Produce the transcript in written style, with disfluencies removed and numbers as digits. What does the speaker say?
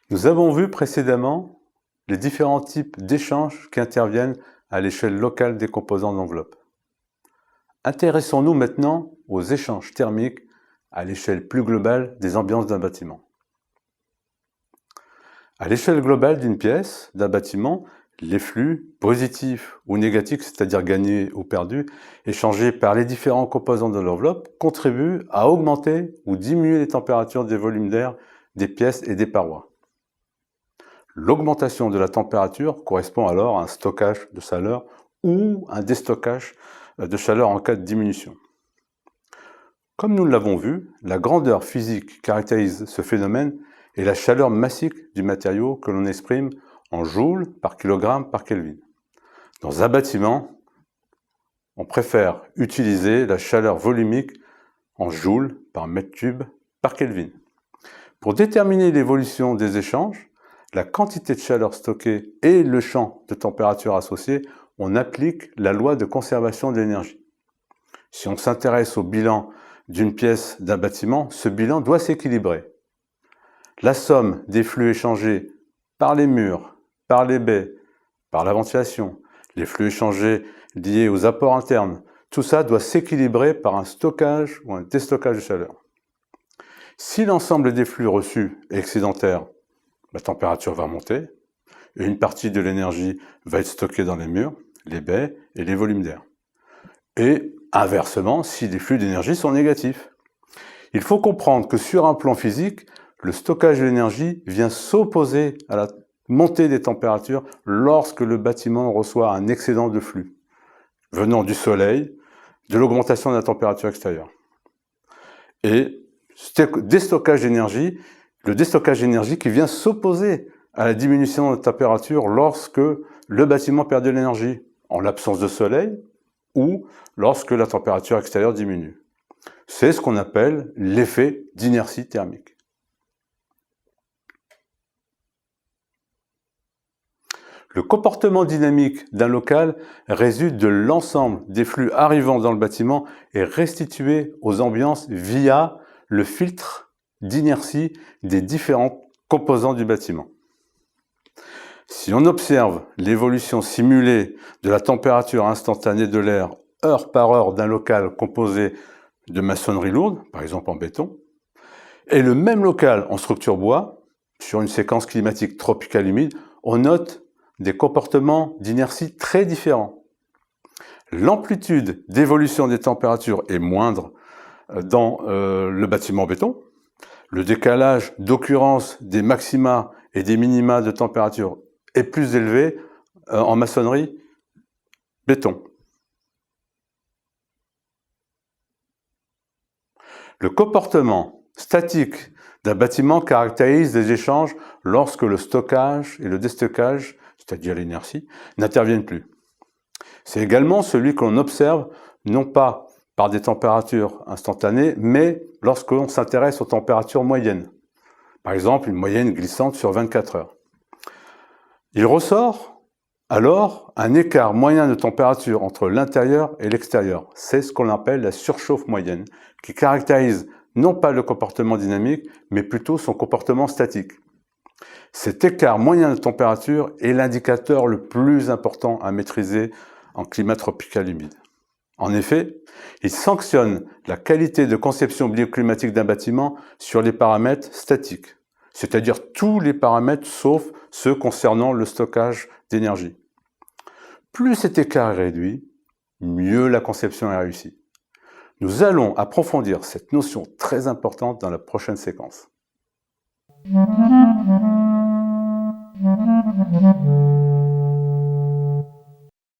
Nous avons vu précédemment les différents types d'échanges qui interviennent à l'échelle locale des composants d'enveloppe. Intéressons-nous maintenant aux échanges thermiques à l'échelle plus globale des ambiances d'un bâtiment. À l'échelle globale d'une pièce, d'un bâtiment, les flux positifs ou négatifs, c'est-à-dire gagnés ou perdus, échangés par les différents composants de l'enveloppe, contribuent à augmenter ou diminuer les températures des volumes d'air des pièces et des parois. L'augmentation de la température correspond alors à un stockage de chaleur ou un déstockage de chaleur en cas de diminution. Comme nous l'avons vu, la grandeur physique qui caractérise ce phénomène est la chaleur massique du matériau que l'on exprime en joules par kilogramme par Kelvin. Dans un bâtiment, on préfère utiliser la chaleur volumique en joules par mètre cube par Kelvin. Pour déterminer l'évolution des échanges, la quantité de chaleur stockée et le champ de température associé, on applique la loi de conservation de l'énergie. Si on s'intéresse au bilan d'une pièce d'un bâtiment, ce bilan doit s'équilibrer. La somme des flux échangés par les murs, par les baies, par la ventilation, les flux échangés liés aux apports internes, tout ça doit s'équilibrer par un stockage ou un déstockage de chaleur. Si l'ensemble des flux reçus est excédentaire, la température va monter et une partie de l'énergie va être stockée dans les murs, les baies et les volumes d'air. Et inversement, si les flux d'énergie sont négatifs. Il faut comprendre que sur un plan physique, le stockage de l'énergie vient s'opposer à la montée des températures lorsque le bâtiment reçoit un excédent de flux venant du soleil, de l'augmentation de la température extérieure. Et le déstockage d'énergie qui vient s'opposer à la diminution de température lorsque le bâtiment perd de l'énergie, en l'absence de soleil ou lorsque la température extérieure diminue. C'est ce qu'on appelle l'effet d'inertie thermique. Le comportement dynamique d'un local résulte de l'ensemble des flux arrivant dans le bâtiment et restitués aux ambiances via le filtre d'inertie des différents composants du bâtiment. Si on observe l'évolution simulée de la température instantanée de l'air heure par heure d'un local composé de maçonnerie lourde, par exemple en béton, et le même local en structure bois, sur une séquence climatique tropicale humide, on note des comportements d'inertie très différents. L'amplitude d'évolution des températures est moindre dans le bâtiment en béton. Le décalage d'occurrence des maxima et des minima de température est plus élevé en maçonnerie béton. Le comportement statique d'un bâtiment caractérise des échanges lorsque le stockage et le déstockage, c'est-à-dire l'inertie, n'interviennent plus. C'est également celui que l'on observe non pas par des températures instantanées, mais lorsqu'on s'intéresse aux températures moyennes. Par exemple, une moyenne glissante sur 24 heures. Il ressort alors un écart moyen de température entre l'intérieur et l'extérieur. C'est ce qu'on appelle la surchauffe moyenne, qui caractérise non pas le comportement dynamique, mais plutôt son comportement statique. Cet écart moyen de température est l'indicateur le plus important à maîtriser en climat tropical humide. En effet, il sanctionne la qualité de conception bioclimatique d'un bâtiment sur les paramètres statiques, c'est-à-dire tous les paramètres sauf ceux concernant le stockage d'énergie. Plus cet écart est réduit, mieux la conception est réussie. Nous allons approfondir cette notion très importante dans la prochaine séquence.